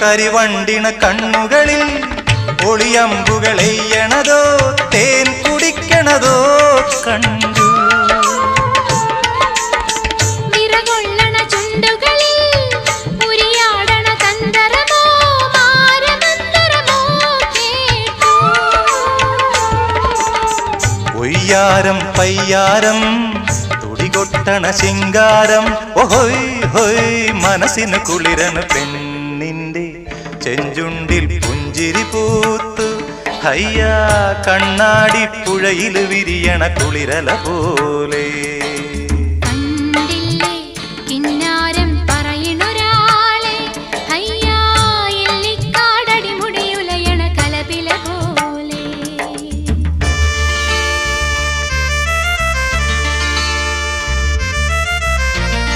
കരിവണ്ടിണ കണ്ണുകളിൽ ഒളിയമ്പുകളെയ്യണതോ തേൻ കുടിക്കണതോ കണ്ടു. വിറകൊള്ളണ ചുണ്ടുകളിൽ ഉരിയാടണ തന്ത്രമോ മാരമന്ത്രമോ കേട്ടു. ഒയ്യാരം പയ്യാരം തുടികൊട്ടണ ശിങ്കാരം ഓഹോയ് ഹോയ് മനസ്സിന് കുളിരന് പെണ്ണിന്റെ ചെഞ്ചുണ്ടിൽ പുഞ്ചിരി പൂത്തു. ഹയ്യാ കണ്ണാടി പുഴയിൽ വിരിയണ കുളിരല പോലെ.